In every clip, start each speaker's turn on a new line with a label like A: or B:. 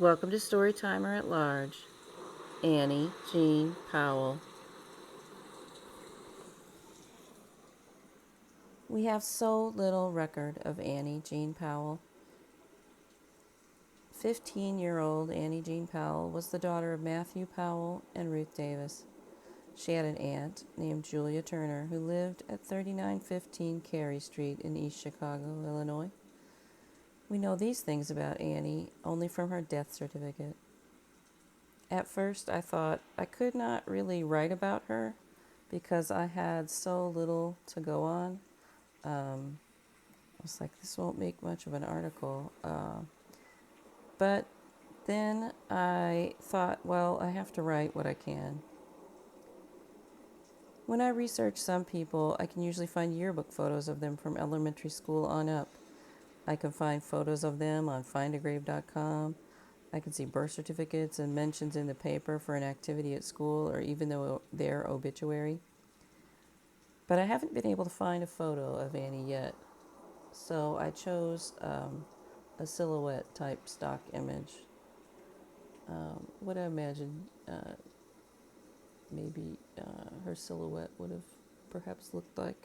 A: Welcome to Storytimer at Large, Annie Jean Powell. We have so little record of Annie Jean Powell. 15-year-old Annie Jean Powell was the daughter of Matthew Powell and Ruth Davis. She had an aunt named Julia Turner who lived at 3915 Cary Street in East Chicago, Illinois. We know these things about Annie only from her death certificate. At first, I thought I could not really write about her because I had so little to go on. I was like, this won't make much of an article. But then I thought, well, I have to write what I can. When I research some people, I can usually find yearbook photos of them from elementary school on up. I can find photos of them on findagrave.com. I can see birth certificates and mentions in the paper for an activity at school or even their obituary. But I haven't been able to find a photo of Annie yet. So I chose a silhouette type stock image. What I imagine maybe her silhouette would have perhaps looked like.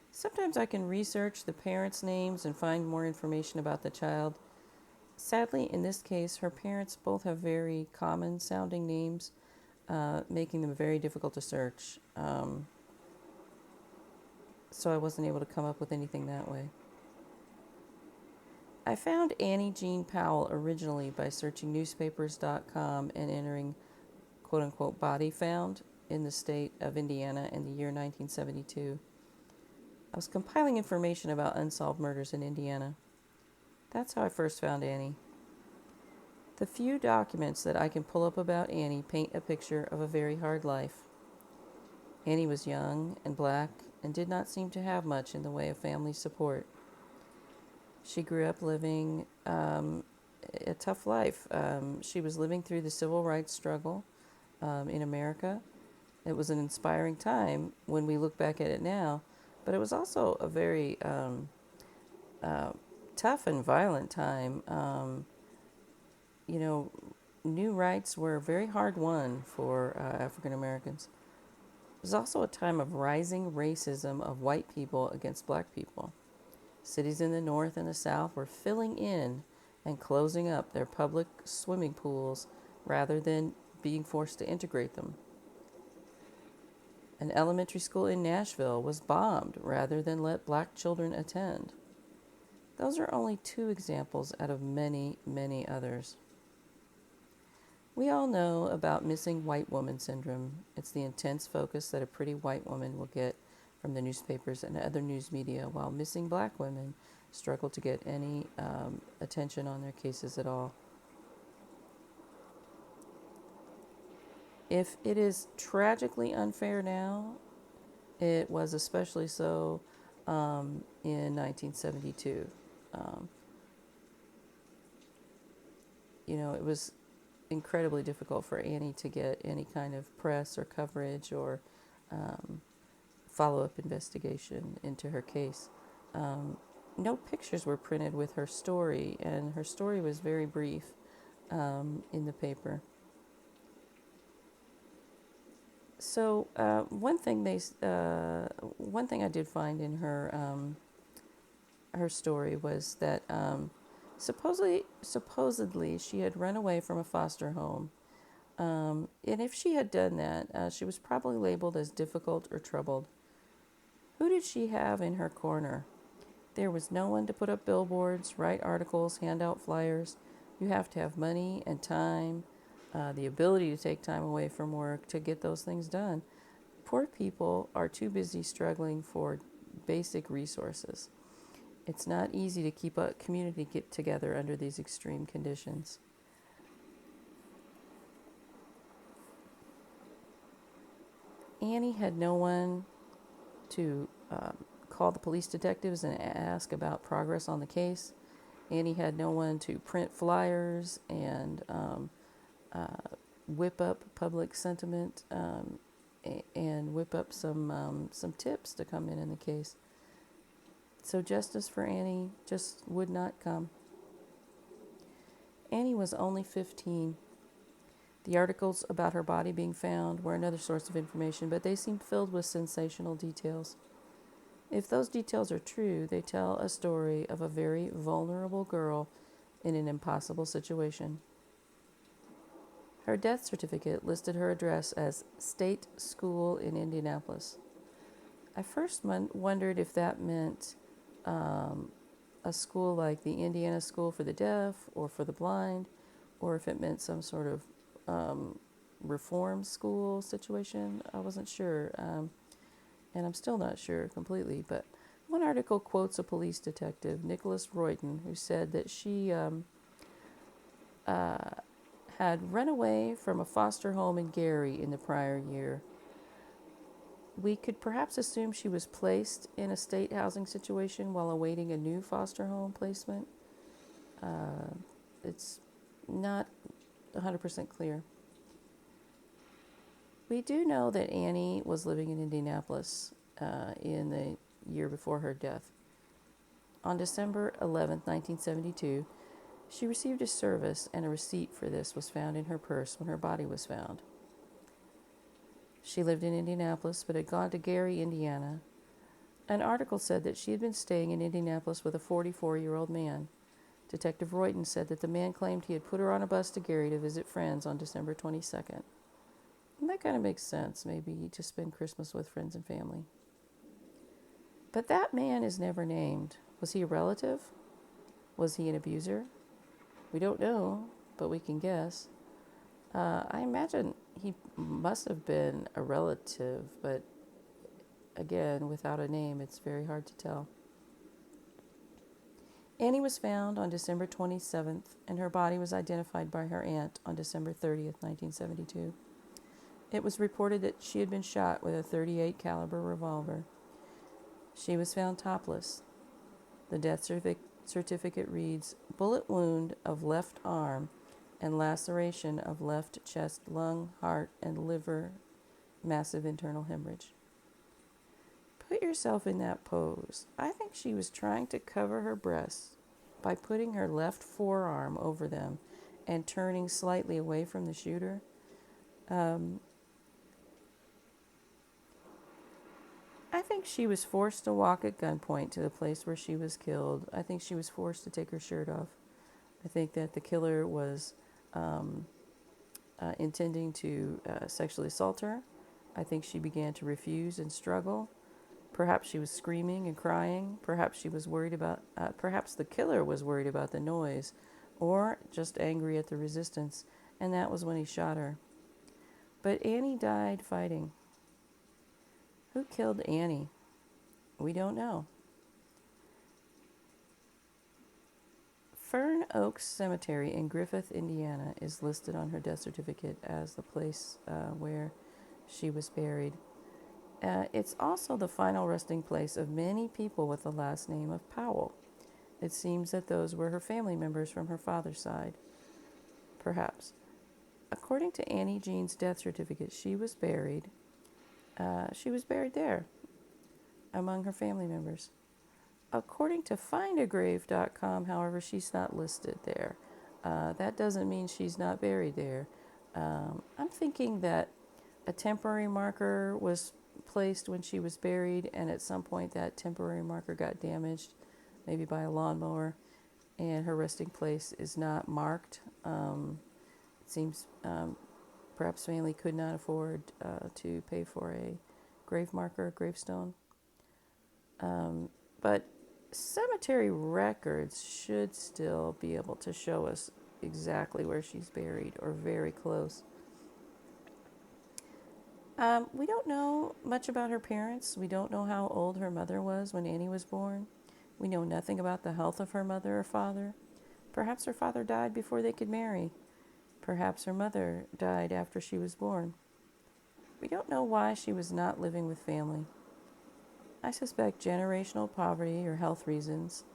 A: Sometimes I can research the parents' names and find more information about the child. Sadly, in this case, her parents both have very common sounding names, making them very difficult to search. So I wasn't able to come up with anything that way. I found Annie Jean Powell originally by searching newspapers.com and entering quote unquote body found in the state of Indiana in the year 1972. I was compiling information about unsolved murders in Indiana. That's how I first found Annie. The few documents that I can pull up about Annie paint a picture of a very hard life. Annie was young and black and did not seem to have much in the way of family support. She grew up living a tough life. She was living through the civil rights struggle in America. It was an inspiring time when we look back at it now, but it was also a very tough and violent time. New rights were very hard won for African Americans. It was also a time of rising racism of white people against black people. Cities in the North and the South were filling in and closing up their public swimming pools rather than being forced to integrate them. An elementary school in Nashville was bombed rather than let black children attend. Those are only two examples out of many, many others. We all know about missing white woman syndrome. It's the intense focus that a pretty white woman will get from the newspapers and other news media, while missing black women struggle to get any attention on their cases at all. If it is tragically unfair now, it was especially so in 1972. It was incredibly difficult for Annie to get any kind of press or coverage or follow-up investigation into her case. No pictures were printed with her story, and her story was very brief in the paper. So one thing I did find in her story was that supposedly she had run away from a foster home, and if she had done that, she was probably labeled as difficult or troubled. Who did she have in her corner? There was no one to put up billboards, write articles, hand out flyers. You have to have money and time, the ability to take time away from work to get those things done. Poor people are too busy struggling for basic resources. It's not easy to keep a community get together under these extreme conditions. Annie had no one to call the police detectives and ask about progress on the case. Annie had no one to print flyers and whip up public sentiment and whip up some tips to come in the case. So justice for Annie just would not come. Annie was only 15. The articles about her body being found were another source of information, but they seemed filled with sensational details. If those details are true, they tell a story of a very vulnerable girl in an impossible situation. Her death certificate listed her address as State School in Indianapolis. I first wondered if that meant a school like the Indiana School for the Deaf or for the Blind, or if it meant some sort of reform school situation. I wasn't sure, and I'm still not sure completely. But one article quotes a police detective, Nicholas Royden, who said that she had run away from a foster home in Gary in the prior year. We could perhaps assume she was placed in a state housing situation while awaiting a new foster home placement. It's not 100% clear. We do know that Annie was living in Indianapolis in the year before her death. On December 11, 1972, she received a service, and a receipt for this was found in her purse when her body was found. She lived in Indianapolis but had gone to Gary, Indiana. An article said that she had been staying in Indianapolis with a 44-year-old man. Detective Royden said that the man claimed he had put her on a bus to Gary to visit friends on December 22nd. And that kind of makes sense, maybe to spend Christmas with friends and family. But that man is never named. Was he a relative? Was he an abuser? We don't know, but we can guess. I imagine he must have been a relative, but again, without a name, it's very hard to tell. Annie was found on December 27th, and her body was identified by her aunt on December 30th, 1972. It was reported that she had been shot with a .38 caliber revolver. She was found topless. The death certificate reads, bullet wound of left arm and laceration of left chest, lung, heart, and liver, massive internal hemorrhage. Put yourself in that pose. I think she was trying to cover her breasts by putting her left forearm over them and turning slightly away from the shooter. I think she was forced to walk at gunpoint to the place where she was killed. I think she was forced to take her shirt off. I think that the killer was intending to sexually assault her. I think she began to refuse and struggle. Perhaps she was screaming and crying. Perhaps she was worried about, perhaps the killer was worried about the noise, or just angry at the resistance, and that was when he shot her. But Annie died fighting. Who killed Annie? We don't know. Fern Oaks Cemetery in Griffith, Indiana is listed on her death certificate as the place where she was buried. It's also the final resting place of many people with the last name of Powell. It seems that those were her family members from her father's side. Perhaps. According to Annie Jean's death certificate, she was buried there among her family members. According to findagrave.com, however, she's not listed there. That doesn't mean she's not buried there. I'm thinking that a temporary marker was placed when she was buried, and at some point that temporary marker got damaged, maybe by a lawnmower, and her resting place is not marked. It seems perhaps family could not afford to pay for a grave marker, a gravestone. But cemetery records should still be able to show us exactly where she's buried, or very close. We don't know much about her parents. We don't know how old her mother was when Annie was born. We know nothing about the health of her mother or father. Perhaps her father died before they could marry. Perhaps her mother died after she was born. We don't know why she was not living with family. I suspect generational poverty or health reasons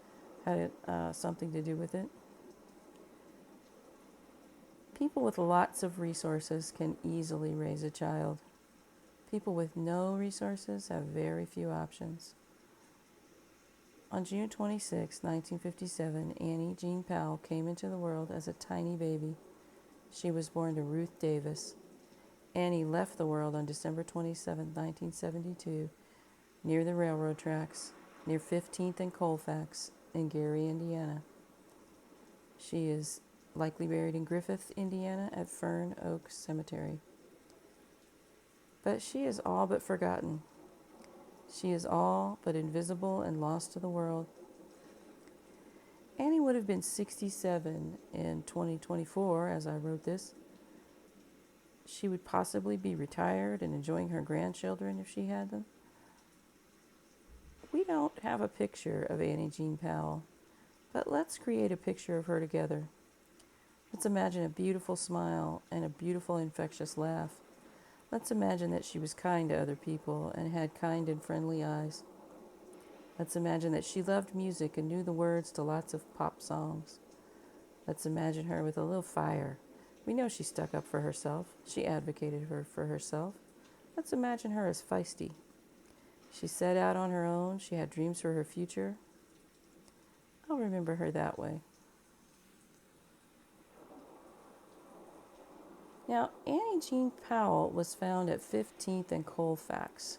A: had something to do with it. People with lots of resources can easily raise a child. People with no resources have very few options. On June 26, 1957, Annie Jean Powell came into the world as a tiny baby. She was born to Ruth Davis. Annie left the world on December 27, 1972, near the railroad tracks, near 15th and Colfax in Gary, Indiana. She is likely buried in Griffith, Indiana at Fern Oak Cemetery. But she is all but forgotten. She is all but invisible and lost to the world. Annie would have been 67 in 2024 as I wrote this. She would possibly be retired and enjoying her grandchildren if she had them. We don't have a picture of Annie Jean Powell, but let's create a picture of her together. Let's imagine a beautiful smile and a beautiful infectious laugh. Let's imagine that she was kind to other people and had kind and friendly eyes. Let's imagine that she loved music and knew the words to lots of pop songs. Let's imagine her with a little fire. We know she stuck up for herself. She advocated for herself. Let's imagine her as feisty. She set out on her own. She had dreams for her future. I'll remember her that way. Now, Annie Jean Powell was found at 15th and Colfax.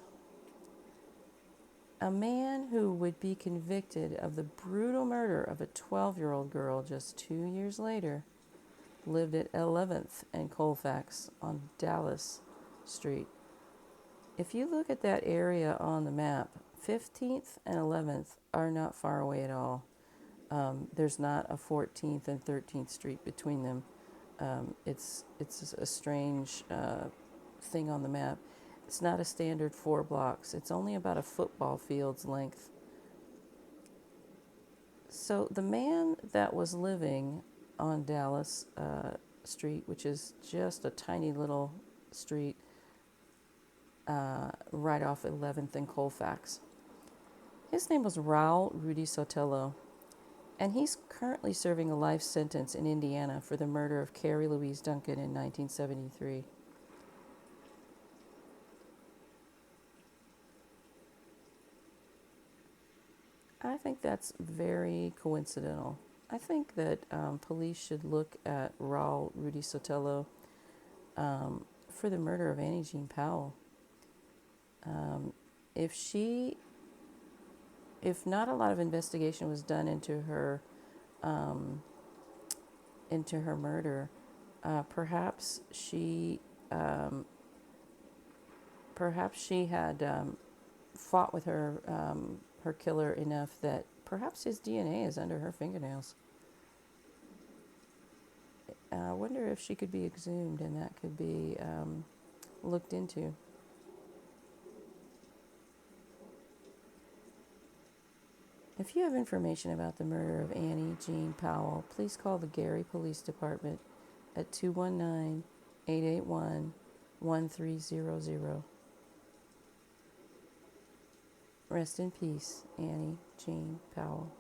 A: A man who would be convicted of the brutal murder of a 12-year-old girl just 2 years later lived at 11th and Colfax on Dallas Street. If you look at that area on the map, 15th and 11th are not far away at all. There's not a 14th and 13th Street between them. It's a strange thing on the map. It's not a standard 4 blocks. It's only about a football field's length. So the man that was living on Dallas Street, which is just a tiny little street right off 11th and Colfax, his name was Raul Rudy Sotelo, and he's currently serving a life sentence in Indiana for the murder of Carrie Louise Duncan in 1973. I think that's very coincidental. I think that police should look at Raul Rudy Sotelo for the murder of Annie Jean Powell. If not a lot of investigation was done into her murder, perhaps she had fought with her killer enough that perhaps his DNA is under her fingernails. I wonder if she could be exhumed and that could be looked into. If you have information about the murder of Annie Jean Powell, please call the Gary Police Department at 219-881-1300. Rest in peace, Annie Jean Powell.